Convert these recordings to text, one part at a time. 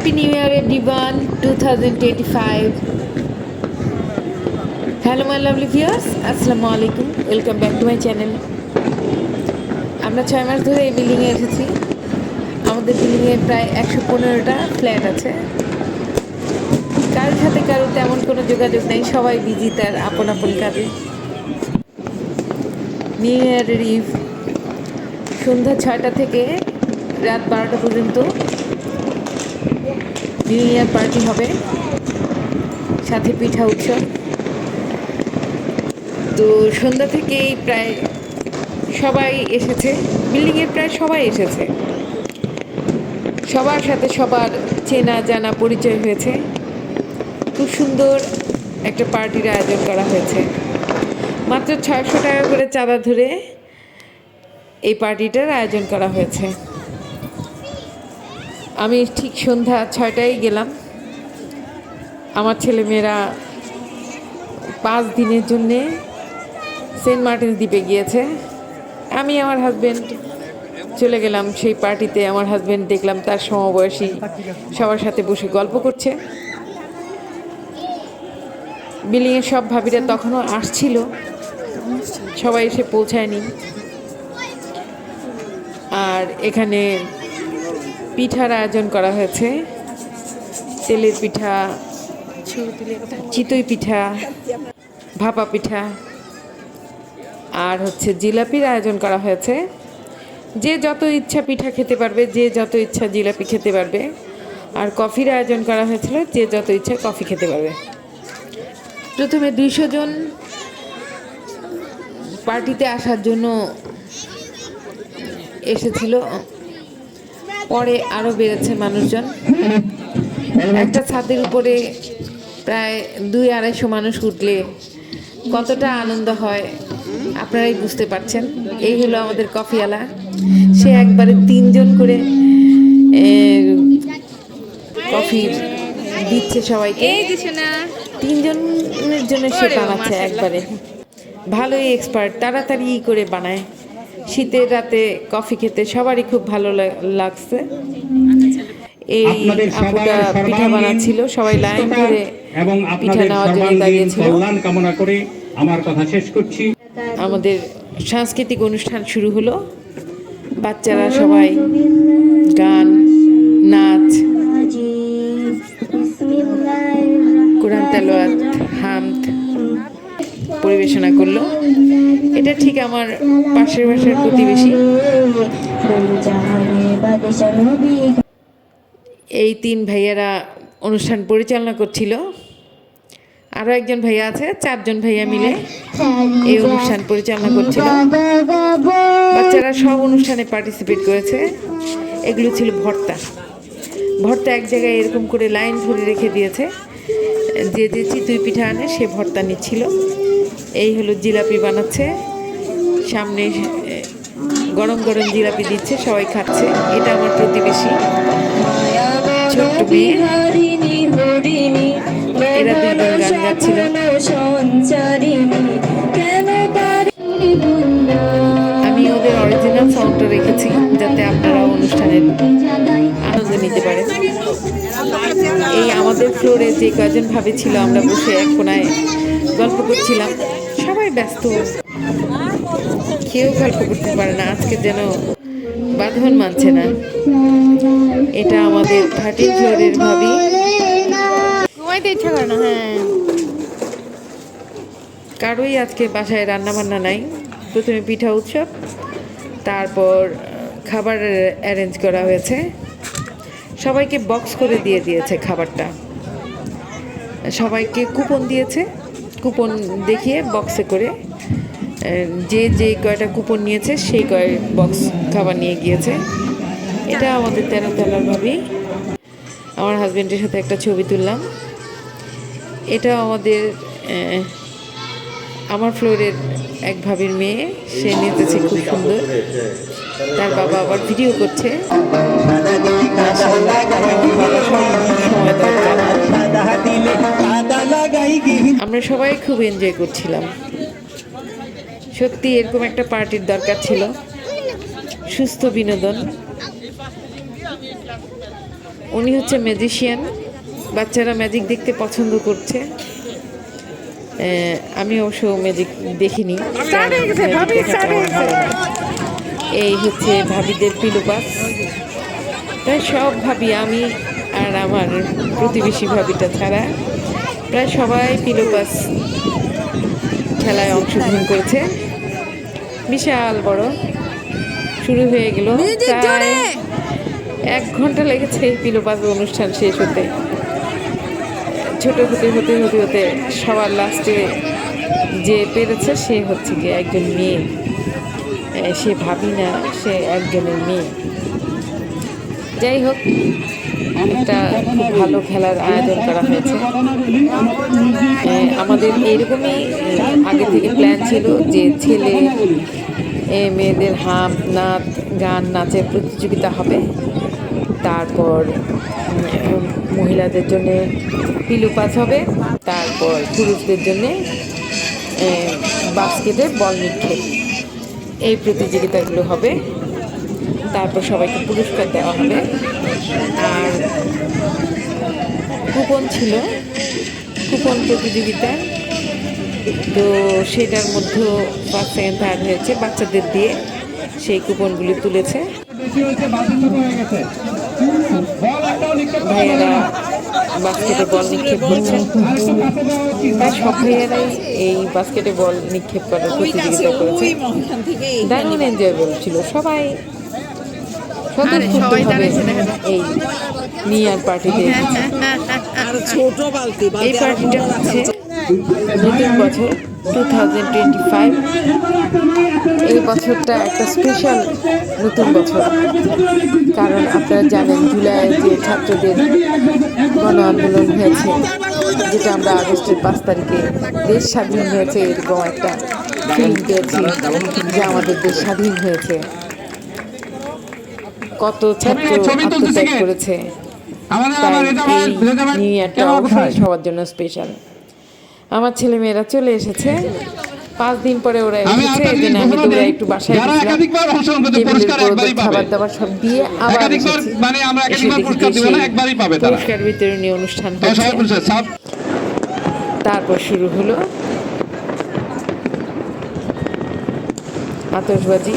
Happy New Year everyone 2025. Hello my lovely viewers, Assalamu alaikum. Welcome back to my channel. আমরা 6 মাস ধরে এই বিল্ডিংয়ে এসেছি। আমাদের বিল্ডিংয়ে প্রায় 115টা ফ্ল্যাট আছে। কারোর সাথে কারো তেমন কোনো যোগাযোগ নেই, সবাই বিজি তার আপন আপন কাজে। নিউ ইয়ারের ইভ সন্ধ্যা 6টা থেকে রাত 12টা পর্যন্ত নিউ ইয়ার পার্টি হবে, সাথে পিঠা উৎসব। তো সন্ধ্যা থেকেই প্রায় সবাই এসেছে, বিল্ডিংয়ের প্রায় সবাই এসেছে। সবার সাথে সবার চেনা জানা পরিচয় হয়েছে। খুব সুন্দর একটা পার্টির আয়োজন করা হয়েছে। মাত্র 600 টাকা করে চাঁদা ধরে এই পার্টিটার আয়োজন করা হয়েছে। আমি ঠিক সন্ধ্যা 6টায় গেলাম। আমার ছেলেমেয়েরা 5 দিনের জন্যে সেন্ট মার্টিন দ্বীপে গিয়েছে। আমি আমার হাজব্যান্ড চলে গেলাম সেই পার্টিতে। আমার হাজব্যান্ড দেখলাম তার সমবয়সী সবার সাথে বসে গল্প করছে। বিল্ডিংয়ের সব ভাবিরা তখনও আসছিল, সবাই এসে পৌঁছায়নি। আর এখানে পিঠার আয়োজন করা হয়েছে, তেলের পিঠা, চিতই পিঠা, ভাপা পিঠা, আর জিলাপির আয়োজন করা হয়েছে। যে যত ইচ্ছা পিঠা খেতে পারবে, যে যত ইচ্ছা জিলাপি খেতে পারবে। আর কফির আয়োজন করা হয়েছিল, যে যত ইচ্ছা কফি খেতে পারবে। প্রথমে 200 জন পার্টিতে আসার জন্য এসেছিল, পরে আরও বেড়েছে মানুষজন। একটা ছাদের উপরে প্রায় 200-250 মানুষ উঠলে কতটা আনন্দ হয় আপনারাই বুঝতে পারছেন। এই হলো আমাদের কফিওয়ালা। সে একবারে 3 জন করে কফি দিচ্ছে সবাইকে। 3 জনের জন্য সে বানাচ্ছে একবারে। ভালোই এক্সপার্ট, তাড়াতাড়ি করে বানায়। শীতের রাতে কফি খেতে সবারই খুব ভালো লাগছে। এই আপুটা পিঠা বানাচ্ছিল, সবাই লাইন ধরে পিঠা নেওয়ার জন্য দাঁড়িয়েছিল। কামনা করে আমার কথা শেষ করছি। আমাদের সাংস্কৃতিক অনুষ্ঠান শুরু হলো। বাচ্চারা সবাই গান, নাচ, কোরআন তেলাওয়াত, হামদ পরিবেশনা করলো। এটা ঠিক আমার পাশের বাসার প্রতিবেশী। এই 3 ভাইয়ারা অনুষ্ঠান পরিচালনা করছিল। আরও একজন ভাইয়া আছে, 4 জন ভাইয়া মিলে এই অনুষ্ঠান পরিচালনা করছিল। বাচ্চারা সব অনুষ্ঠানে পার্টিসিপেট করেছে। এগুলো ছিল ভর্তা। ভর্তা এক জায়গায় এরকম করে লাইন ধরে রেখে দিয়েছে। যে যে চিতই পিঠা আনে সে ভর্তা নিচ্ছিল। এই হলো জিলাপি বানাচ্ছে, সামনে গরম গরম জিলাপি দিচ্ছে, সবাই খাচ্ছে। এটা আমার প্রতিবেশী ছোট্ট মেয়ে। এরা 2 জন গান গাচ্ছিল। আমি ওদের অরিজিনাল সাউন্ডটা রেখেছি যাতে আপনারা অনুষ্ঠানের আনন্দ নিতে পারেন। এই আমাদের ফ্লোরে যে কয়জন ভাবি ছিল, আমরা বসে এক কোনায় গল্প করছিলাম। সবাই ব্যস্ত, কেউ গল্প করতে পারে না। আজকে যেন বাঁধন মানছে না। এটা আমাদের 30 ফ্লোরের ভাবি। ইচ্ছা করে না, হ্যাঁ, কারোই আজকে বাসায় রান্না বান্না নাই। প্রথমে পিঠা উৎসব, তারপর খাবার অ্যারেঞ্জ করা হয়েছে। সবাইকে বক্স করে দিয়ে দিয়েছে খাবারটা। সবাইকে কুপন দিয়েছে, কুপন দেখিয়ে বক্সে করে যে যে কয়টা কুপন নিয়েছে সেই কয় বক্স খাবার নিয়ে গিয়েছে। এটা আমাদের 13 তলার ভাবি। আমার হাজব্যান্ডের সাথে একটা ছবি তুললাম। এটা আমার ফ্লোরের এক ভাবির মেয়ে, সে নেচেছে খুব সুন্দর। তার বাবা আবার ভিডিও করছে। আমরা সবাই খুব এনজয় করছিলাম। সত্যি এরকম একটা পার্টির দরকার ছিল, সুস্থ বিনোদন। উনি হচ্ছে ম্যাজিশিয়ান। বাচ্চারা ম্যাজিক দেখতে পছন্দ করছে। আমি অবশ্য ম্যাজিক দেখিনি, ম্যাজিক দেখা তেমন ভালো না। এই হচ্ছে ভাবিদের পিলুপাস। প্রায় সব ভাবি, আমি আর আমার প্রতিবেশী ভাবিটা ছাড়া প্রায় সবাই পিলুপাস খেলায় অংশগ্রহণ করেছে। বিশাল বড় শুরু হয়ে গেল, প্রায় 1 ঘন্টা লেগেছে এই পিলুপাস অনুষ্ঠান শেষ হতে। ছোট হতে হতে হতে হতে সবার লাস্টে যে পেরেছে সে হচ্ছে গিয়ে একজন মেয়ে। সে ভাবি না, সে একজনের মেয়ে। যাই হোক, একটা খুব ভালো খেলার আয়োজন করা হয়েছে। আমাদের এইরকমই আগে থেকে প্ল্যান ছিল যে ছেলে মেয়েদের হাম নাচ গান নাচের প্রতিযোগিতা হবে, তারপর মহিলাদের জন্যে পিলুপাস হবে, তারপর পুরুষদের জন্যে বাস্কেটে বল নিক্ষেপ, এই প্রতিযোগিতাগুলো হবে। তারপর সবাইকে পুরস্কার দেওয়া হবে। আর কুপন ছিল, কুপন প্রতিযোগিতা। তো সেটার মধ্যে ফার্স্ট সেকেন্ড থার্ড হয়েছে বাচ্চাদের দিয়ে, সেই কুপনগুলি তুলেছে। ভাইয়েরা বাস্কেটে বল নিক্ষেপ করছেন। প্রায় সব ভাইয়েরাই এই বাস্কেটে বল নিক্ষেপ করার প্রতিযোগিতা করেছে। দারুণ এনজয়েবল ছিল, সবাই স্বতঃস্ফূর্তভাবে এই নিউ ইয়ার পার্টিতে। এই পার্টিটা হচ্ছে নতুন বছর 2025। এই বছরটা একটা স্পেশাল নতুন বছর, কারণ আপনারা জানেন জুলাইয়ে যে ছাত্রদের গণ আন্দোলন হয়েছে, যেটা আমরা আগস্টের 5 তারিখে দেশ স্বাধীন হয়েছে এরকম একটা ফিল্ম পেয়েছি যে আমাদের দেশ স্বাধীন হয়েছে। কত ছাত্র আত্মত্যাগ করেছে, তাই এই নিউ ইয়ারটা অবশ্যই সবার জন্য স্পেশাল। আমার ছেলে মেয়েরা চলে এসেছে, 5 দিন পরে ওরা এসেছে। এই জন্য আমি দৌড়ে একটু বাসায় গেছিলাম, খাবার দাবার সব দিয়ে আবার পুরস্কার বিতরণী অনুষ্ঠান হচ্ছে। তারপর শুরু হলো আতশবাজি।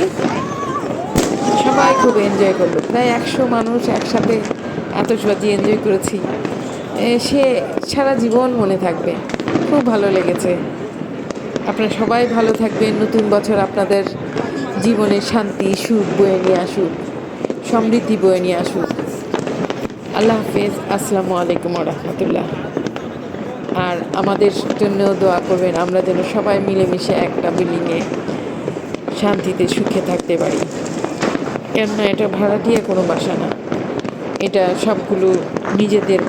সবাই খুব এনজয় করলো, প্রায় 100 মানুষ একসাথে আতশবাজি এনজয় করেছি। সে সারা জীবন মনে থাকবে, খুব ভালো লেগেছে। আপনারা সবাই ভালো থাকবেন, নতুন বছর আপনাদের জীবনে শান্তি সুখ বয়ে নিয়ে আসুক, সমৃদ্ধি বয়ে নিয়ে আসুক। আল্লাহ হাফেজ, আসসালামু আলাইকুম রহমতুল্লাহ। আর আমাদের জন্যও দোয়া করবেন, আমরা যেন সবাই মিলেমিশে একটা বিল্ডিংয়ে শান্তিতে সুখে থাকতে পারি। কেননা এটা ভাড়াটিয়া কোনো বাসা না, এটা সবগুলো নিজেদের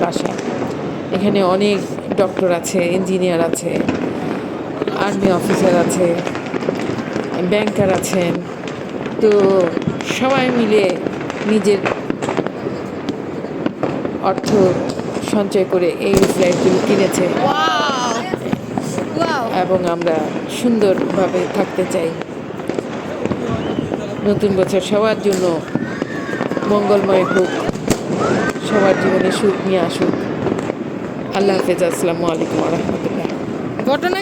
বাসা। এখানে অনেক ডক্টর আছে, ইঞ্জিনিয়ার আছে, আর্মি অফিসার আছে, ব্যাংকার আছেন। তো সবাই মিলে নিজের অর্থ সঞ্চয় করে এই ফ্ল্যাটগুলো কিনেছে এবং আমরা সুন্দরভাবে থাকতে চাই। নতুন বছর সবার জন্য মঙ্গলময় হোক, সবার জীবনে সুখ নিয়ে আসুক। আল্লাহ হাফেজ, আসসালামু আলাইকুম রহমতুল্লাহ। ঘটনা